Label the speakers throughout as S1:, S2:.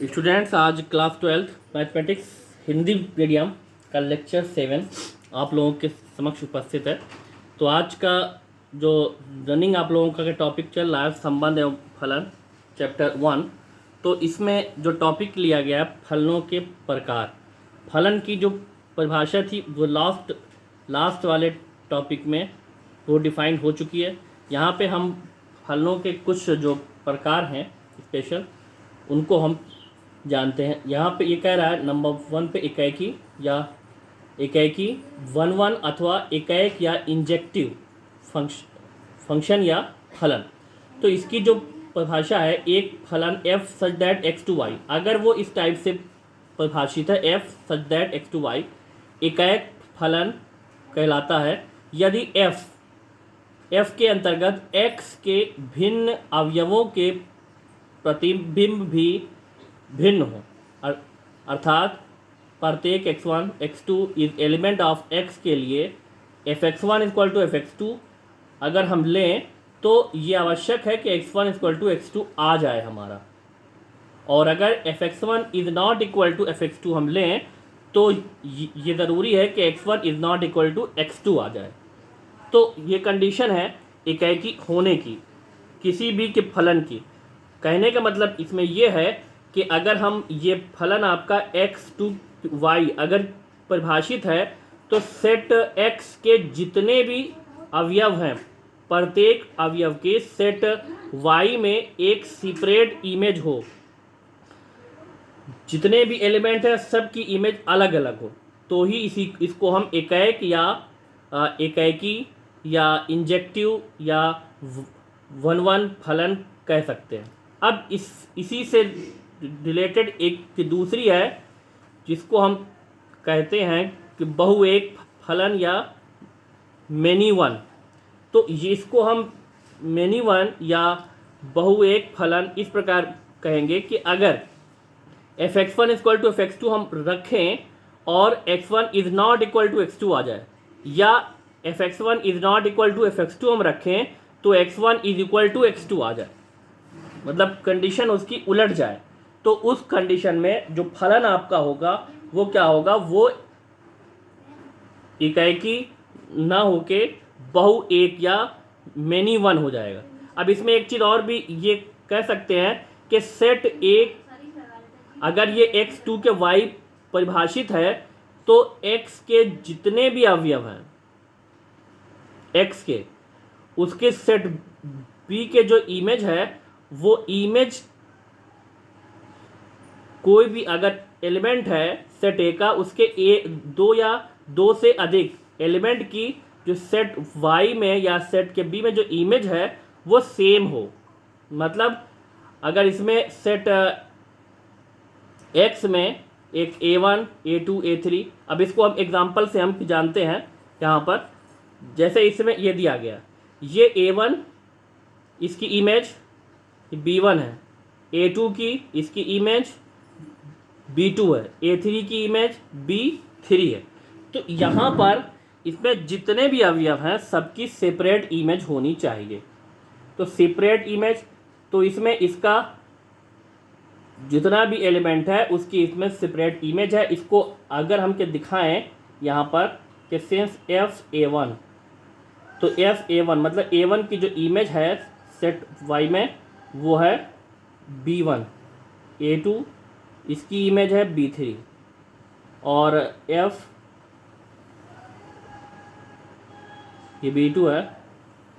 S1: Students, आज class 12 mathematics Hindi medium का lecture 7 आप लोगों के समक्ष उपस्थित है। तो आज का जो रनिंग आप लोगों का टॉपिक चल रहा है संबंध एवं फलन चैप्टर 1। तो इसमें जो टॉपिक लिया गया है फलनों के प्रकार, फलन की जो परिभाषा थी वो लास्ट वाले टॉपिक में वो डिफाइन हो चुकी है। यहाँ पे हम फलनों के कुछ जो प्रकार हैं स्पेशल उनको हम जानते हैं। यहाँ पे ये कह रहा है नंबर 1 पे एकाएकी या एकाएकी 1 अथवा एकाएक या इंजेक्टिव फंक्शन या फलन। तो इसकी जो परिभाषा है, एक फलन f such that x to y, अगर वो इस टाइप से परिभाषित है f such that x to y एकाएक फलन कहलाता है यदि f के अंतर्गत x के भिन्न अवयवों के प्रतिबिंब भी भिन्न हो, अर्थात प्रत्येक x1 x2 is element of x के लिए fx1 इक्वल टू fx2 अगर हम लें तो ये आवश्यक है कि x1 इक्वल टू x2 आ जाए हमारा, और अगर fx1 is not equal to fx2 हम लें तो ये ज़रूरी है कि x1 is not equal to x2 आ जाए। तो ये कंडीशन है एकाएकी होने की किसी भी के फलन की। कहने का मतलब इसमें यह है कि अगर हम ये फलन आपका x टू y अगर परिभाषित है तो सेट x के जितने भी अवयव हैं प्रत्येक अवयव के सेट y में एक सेपरेट इमेज हो, जितने भी एलिमेंट हैं सबकी इमेज अलग अलग हो, तो ही इसको हम एकाएक या एकाएकी या इंजेक्टिव या 1 फलन कह सकते हैं। अब इसी से रिलेटेड एक दूसरी है जिसको हम कहते हैं कि बहुएक फलन या मेनी वन। तो इसको हम मेनी वन या बहुएक फलन इस प्रकार कहेंगे कि अगर fx1 इक्वल टू fx2 हम रखें और x1 is not equal to x2 आ जाए, या fx1 is not equal to fx2 हम रखें तो x1 is equal to x2 आ जाए, मतलब कंडीशन उसकी उलट जाए, तो उस कंडीशन में जो फलन आपका होगा वो क्या होगा, वो एकाएकी ना होके बहुएक या मेनी वन हो जाएगा। अब इसमें एक चीज़ और भी ये कह सकते हैं कि सेट एक अगर ये x2 के y परिभाषित है तो x के जितने भी अवयव हैं x के उसके सेट b के जो इमेज है वो इमेज कोई भी अगर एलिमेंट है सेट ए का उसके दो या दो से अधिक एलिमेंट की जो सेट y में या सेट के b में जो इमेज है वो सेम हो। मतलब अगर इसमें सेट x में एक a1 a2 a3, अब इसको हम एग्जांपल से हम जानते हैं। यहाँ पर जैसे इसमें ये दिया गया, ये a1 इसकी इमेज b1 है, a2 की इसकी इमेज b2 है, a3 की इमेज b3 है। तो यहाँ पर इसमें जितने भी अवयव हैं सबकी सेपरेट इमेज होनी चाहिए। तो सेपरेट इमेज, तो इसमें इसका जितना भी एलिमेंट है उसकी इसमें सेपरेट इमेज है। इसको अगर हम के दिखाएं यहाँ पर कि सिंस f(a1), तो f(a1) मतलब a1 की जो इमेज है सेट y में वो है b1, a2 इसकी इमेज है b3 और ये b2 है,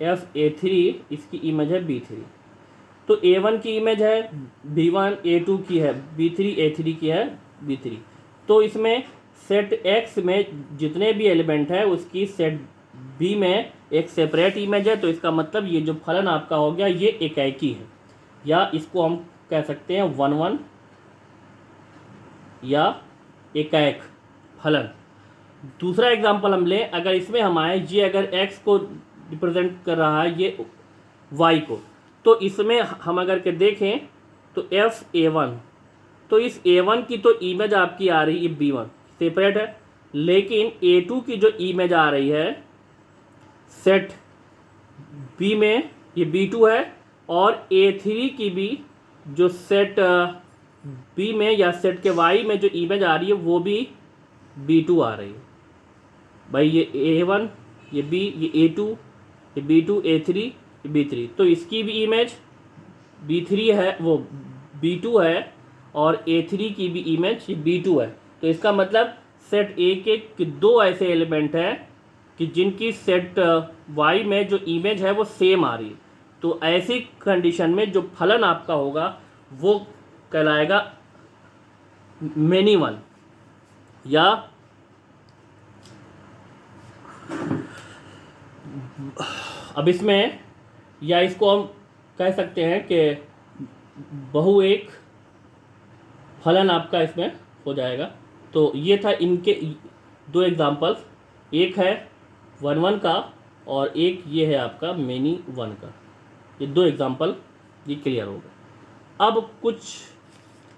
S1: f(a3) इसकी इमेज है b3। तो a1 की इमेज है b1, a2 की है b3, a3 की है b3। तो इसमें सेट x में जितने भी एलिमेंट है उसकी सेट b में एक सेपरेट इमेज है। तो इसका मतलब ये जो फलन आपका हो गया ये एकाएकी है, या इसको हम कह सकते हैं 1 या एकाएक फलन। दूसरा एग्जांपल हम लें, अगर इसमें हम आए, ये अगर x को रिप्रेजेंट कर रहा है ये y को, तो इसमें हम अगर के देखें तो f(a1), तो इस a1 की तो इमेज आपकी आ रही है b1 सेपरेट है, लेकिन a2 की जो इमेज आ रही है सेट b में ये b2 है, और a3 की भी जो सेट बी में या सेट के वाई में जो इमेज आ रही है वो भी B2 आ रही है। भाई ये A1, ये B, ये A2, ये B2, A3, ये B3, तो इसकी भी इमेज B3 है, वो B2 है, और A3 की भी इमेज B2 है। तो इसका मतलब सेट ए के दो ऐसे एलिमेंट हैं कि जिनकी सेट वाई में जो इमेज है वो सेम आ रही है। तो ऐसी कंडीशन में जो फलन आपका होगा वो कहलाएगा मेनी वन, या अब इसमें, या इसको हम कह सकते हैं कि बहु एक फलन आपका इसमें हो जाएगा। तो ये था इनके दो एग्जांपल्स, एक है 1 1 का और एक ये है आपका मेनी वन का। ये दो एग्जांपल ये क्लियर हो गए। अब कुछ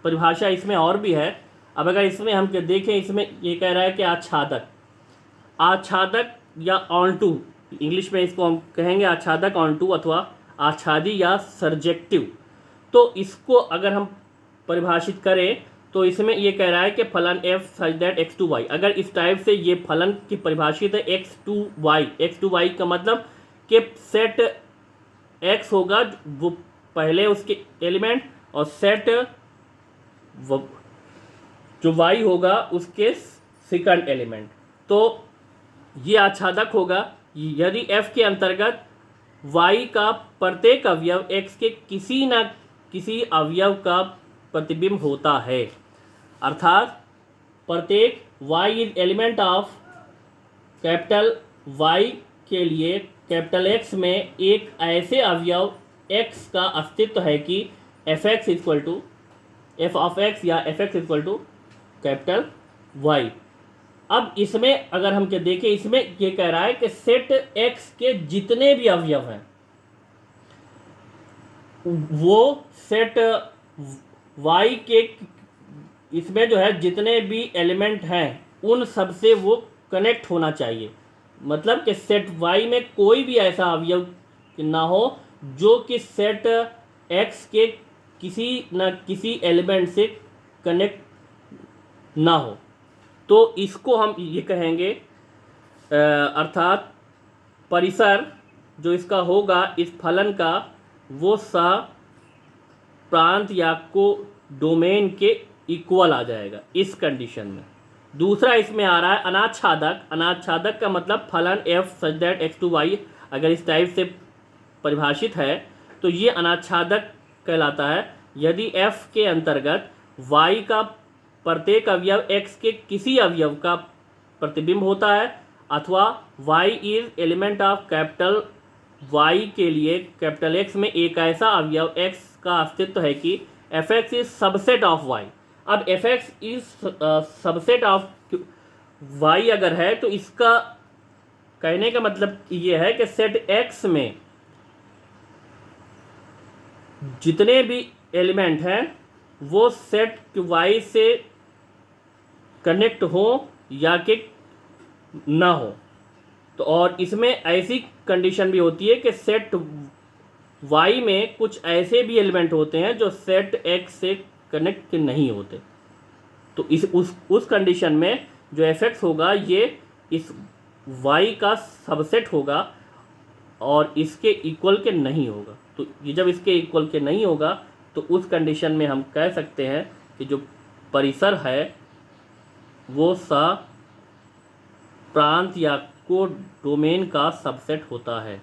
S1: परिभाषा इसमें और भी है। अब अगर इसमें हम देखें, इसमें ये कह रहा है कि आच्छादक, आच्छादक या ऑन टू, इंग्लिश में इसको हम कहेंगे आच्छादक ऑन टू अथवा आच्छादी या सर्जेक्टिव। तो इसको अगर हम परिभाषित करें तो इसमें ये कह रहा है कि फलन f such that x to y, अगर इस टाइप से ये फलन की परिभाषित है x to y, x to y का मतलब कि सेट x होगा वो पहले उसके एलिमेंट, और सेट जो y होगा उसके सेकंड एलिमेंट। तो ये आच्छादक होगा यदि f के अंतर्गत y का प्रत्येक अवयव x के किसी न किसी अवयव का प्रतिबिंब होता है, अर्थात प्रत्येक y is element of capital Y के लिए कैपिटल X में एक ऐसे अवयव x का अस्तित्व है कि f(x) equal to f of x या f(x) equal to capital Y। अब इसमें अगर हम क्या देखें, इसमें ये कह रहा है कि सेट x के जितने भी अवयव हैं वो सेट y के इसमें जो है जितने भी एलिमेंट हैं उन सब से वो कनेक्ट होना चाहिए। मतलब कि सेट y में कोई भी ऐसा अवयव ना हो जो कि सेट x के किसी न किसी एलिमेंट से कनेक्ट ना हो। तो इसको हम ये कहेंगे, अर्थात परिसर जो इसका होगा इस फलन का वो सह प्रांत या को डोमेन के इक्वल आ जाएगा इस कंडीशन में। दूसरा इसमें आ रहा है अनाच्छादक। अनाच्छादक का मतलब फलन f such that x to y अगर इस टाइप से परिभाषित है तो ये अनाच्छादक कहलाता है यदि f के अंतर्गत y का प्रत्येक अवयव x के किसी अवयव का प्रतिबिंब होता है, अथवा y is element of capital Y के लिए कैपिटल X में एक ऐसा अवयव x का अस्तित्व है कि f(x) is subset of y। अब f(x) is subset of y अगर है तो इसका कहने का मतलब ये है कि सेट x में जितने भी एलिमेंट हैं वो सेट y से कनेक्ट हो या कि ना हो। तो और इसमें ऐसी कंडीशन भी होती है कि सेट y में कुछ ऐसे भी एलिमेंट होते हैं जो सेट x से कनेक्ट नहीं होते। तो इस उस कंडीशन में जो f(x) होगा ये इस y का सबसेट होगा और इसके इक्वल के नहीं होगा। तो ये जब इसके इक्वल के नहीं होगा तो उस कंडीशन में हम कह सकते हैं कि जो परिसर है वो सह प्रांत या को डोमेन का सबसेट होता है।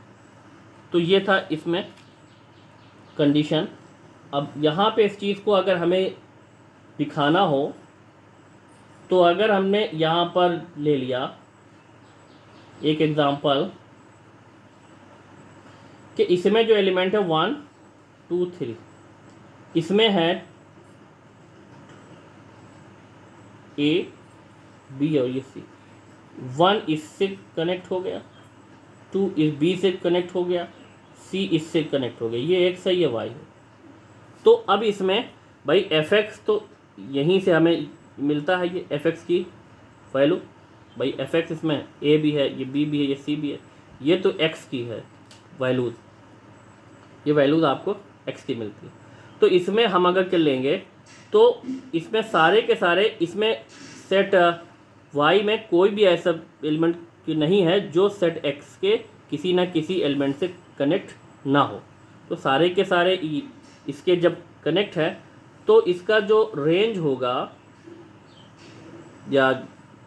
S1: तो ये था इसमें कंडीशन। अब यहाँ पे इस चीज़ को अगर हमें दिखाना हो तो अगर हमने यहाँ पर ले लिया एक एग्ज़ाम्पल कि इसमें जो एलिमेंट है 1 2 3, इसमें है A B और ये C। 1 इससे कनेक्ट हो गया, 2 इस B से कनेक्ट हो गया, C इससे कनेक्ट हो गया, ये x है ये y है। तो अब इसमें भाई f(x) तो यहीं से हमें मिलता है ये f(x) की वैल्यू। भाई f(x) इसमें a भी है, ये b भी है, ये c भी है, ये तो x की है वैल्यूज़, ये वैल्यूज़ आपको x की मिलती है। तो इसमें हम अगर कर लेंगे तो इसमें सारे के सारे, इसमें सेट वाई में कोई भी ऐसा एलिमेंट नहीं है जो सेट एक्स के किसी ना किसी एलिमेंट से कनेक्ट ना हो। तो सारे के सारे इसके जब कनेक्ट है तो इसका जो रेंज होगा, या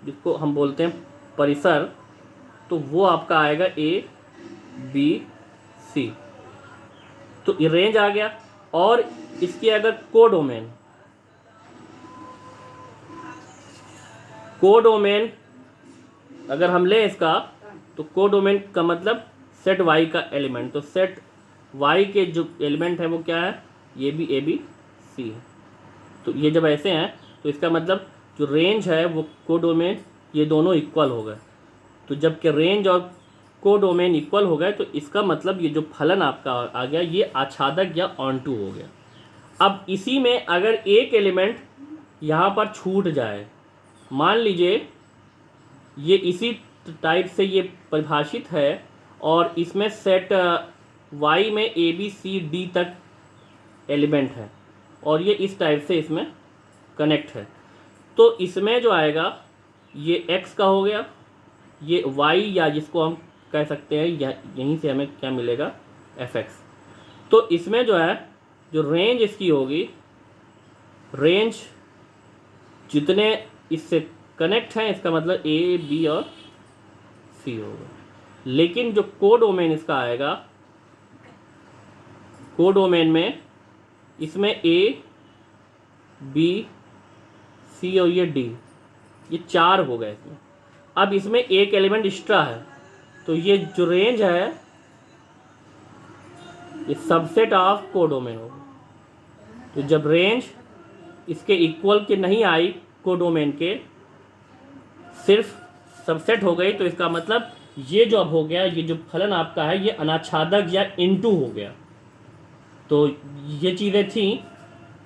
S1: जिसको हम बोलते हैं परिसर, तो वो आपका आएगा ए बी सी। तो ये रेंज आ गया। और इसकी अगर कोडोमेन अगर हम लें इसका, तो कोडोमेन का मतलब सेट वाई का एलिमेंट। तो सेट वाई के जो एलिमेंट है वो क्या है, ये भी ए बी सी है। तो ये जब ऐसे हैं तो इसका मतलब जो रेंज है वो कोडोमेन, ये दोनों इक्वल हो गए। तो जब कि रेंज और कोडोमेन इक्वल हो गए तो इसका मतलब ये जो फलन आपका आ गया ये आच्छादक या ऑनटू हो गया। अब इसी में अगर एक एलिमेंट यहाँ पर छूट जाए, मान लीजिए ये इसी टाइप से ये परिभाषित है और इसमें सेट वाई में ए बी सी डी तक एलिमेंट है और ये इस टाइप से इसमें कनेक्ट है, तो इसमें जो आएगा ये x का हो गया, ये y, या जिसको हम कह सकते हैं यहीं से हमें क्या मिलेगा, fx। तो इसमें जो है जो रेंज इसकी होगी, रेंज जितने इससे कनेक्ट हैं इसका मतलब a b और c होगा। लेकिन जो कोडोमेन इसका आएगा, कोडोमेन में इसमें a b c और ये d, ये 4 हो गए इसमें। अब इसमें एक एलिमेंट एक्स्ट्रा है, तो ये जो रेंज है ये सबसेट ऑफ कोडोमेन होगा। तो जब रेंज इसके इक्वल के नहीं आई कोडोमेन के, सिर्फ सबसेट हो गई, तो इसका मतलब ये जो अब हो गया, ये जो फलन आपका है ये अनाच्छादक या इनटू हो गया। तो ये चीज़ें थी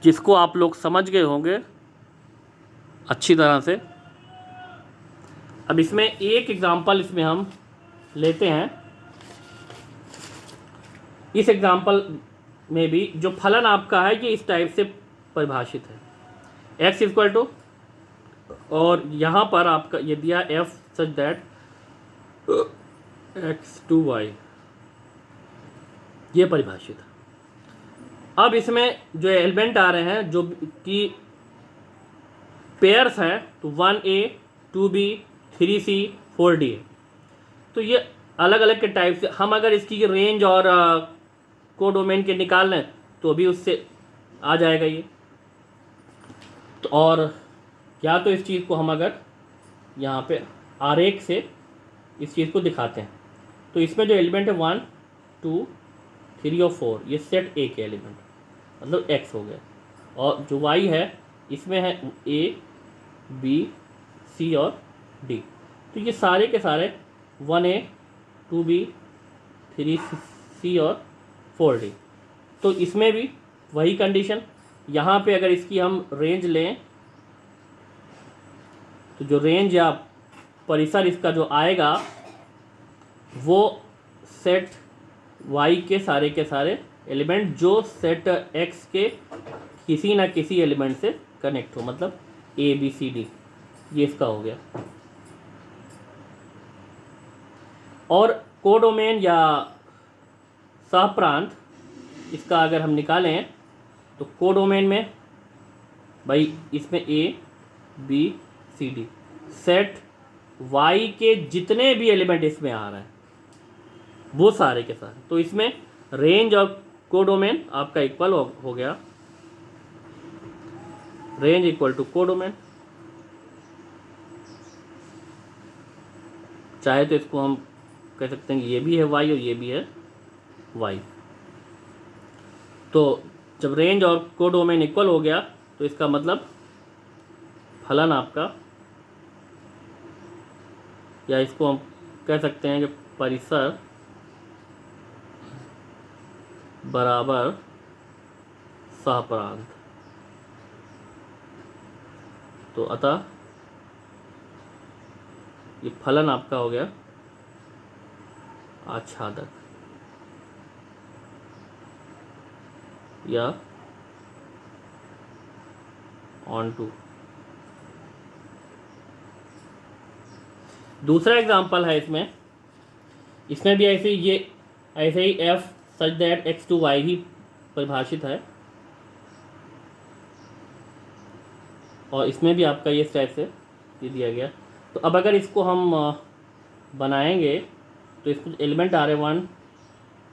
S1: जिसको आप लोग समझ गए होंगे अच्छी तरह से। अब इसमें एक एग्जांपल इसमें हम लेते हैं। इस एग्जांपल में भी जो फलन आपका है ये इस टाइप से परिभाषित है, x इक्वल टू, और यहाँ पर आपका ये दिया f such that x to y, ये परिभाषित है। अब इसमें जो एलिमेंट आ रहे हैं जो कि पेयर्स हैं, तो 1a 2b 3c 4d, तो ये अलग अलग के टाइप से हम अगर इसकी रेंज और कोडोमेन के निकाल लें तो भी उससे आ जाएगा ये। तो और या तो इस चीज़ को हम अगर यहाँ पे आरेख से इस चीज़ को दिखाते हैं, तो इसमें जो एलिमेंट है 1 2 3 और 4, ये सेट ए के एलिमेंट मतलब x हो गया। और जो y है इसमें है a b c और d, तो ये सारे के सारे 1a 2b 3c और 4d। तो इसमें भी वही कंडीशन, यहाँ पे अगर इसकी हम रेंज लें तो जो रेंज या परिसर इसका जो आएगा वो सेट y के सारे एलिमेंट जो सेट x के किसी ना किसी एलिमेंट से कनेक्ट हो, मतलब a b c d, ये इसका हो गया। और कोडोमेन या सहप्रांत इसका अगर हम निकालें तो कोडोमेन में भाई इसमें a b c d set y के जितने भी एलिमेंट इसमें आ रहे हैं वो सारे के सारे, तो इसमें रेंज और कोडोमेन आपका इक्वल हो गया, रेंज इक्वल टू कोडोमेन। चाहे तो इसको हम कह सकते हैं कि ये भी है y और ये भी है y। तो जब रेंज और कोडोमेन इक्वल हो गया तो इसका मतलब फलन आपका, या इसको हम कह सकते हैं कि परिसर बराबर सहप्रांत। तो अतः ये फलन आपका हो गया आच्छादक या ऑन टू। दूसरा एग्जांपल है इसमें भी ऐसे ही f such that x to y ही परिभाषित है, और इसमें भी आपका ये इस टाइप से ये दिया गया। तो अब अगर इसको हम बनाएंगे तो इसको एलिमेंट आ रहे 1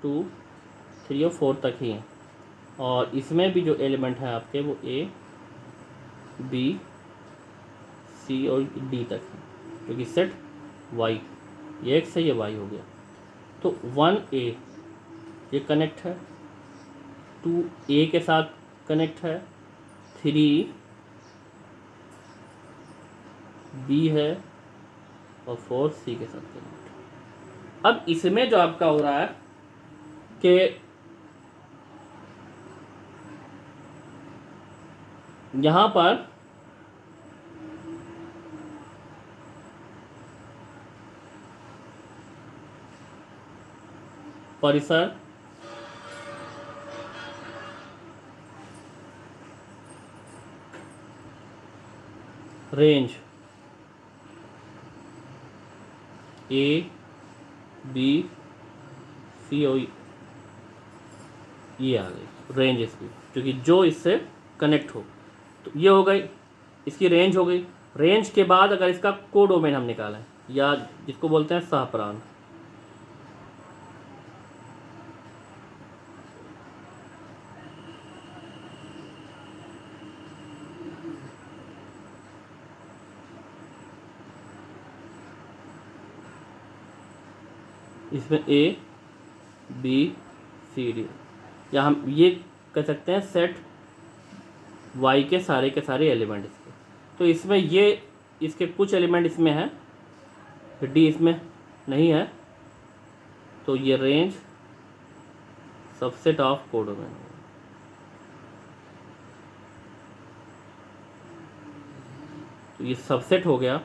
S1: 2 3 और 4 तक ही हैं, और इसमें भी जो एलिमेंट है आपके वो A B C और D तक है, क्योंकि सेट Y ये x है ये y हो गया। तो 1A ये कनेक्ट है, 2A के साथ कनेक्ट है, 3B है और 4C के साथ कनेक्ट है। अब इसमें जो आपका हो रहा है कि यहाँ पर परिसर रेंज A B C और ये आ गई रेंज इसकी, क्योंकि जो इससे कनेक्ट हो। तो ये हो गई इसकी रेंज हो गई। रेंज के बाद अगर इसका कोडोमेन हम निकालें, या जिसको बोलते हैं सहप्रांत, इसमें A B C D, या हम ये कह सकते हैं सेट Y के सारे एलिमेंट इसके। तो इसमें ये इसके कुछ एलिमेंट इसमें है, D इसमें नहीं है, तो ये रेंज सबसेट ऑफ कोडोमेन। तो ये सबसेट हो गया,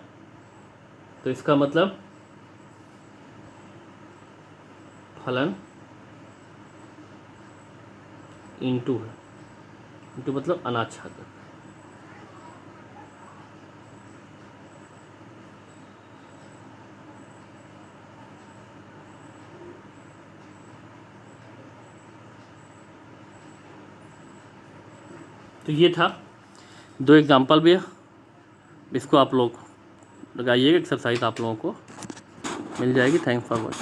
S1: तो इसका मतलब फलन इंटू है, इंटू मतलब अनाच्छादक। तो ये था 2 एग्जाम्पल भी है, इसको आप लोग लगाइएगा, एक्सरसाइज आप लोगों को मिल जाएगी। Thanks for watching.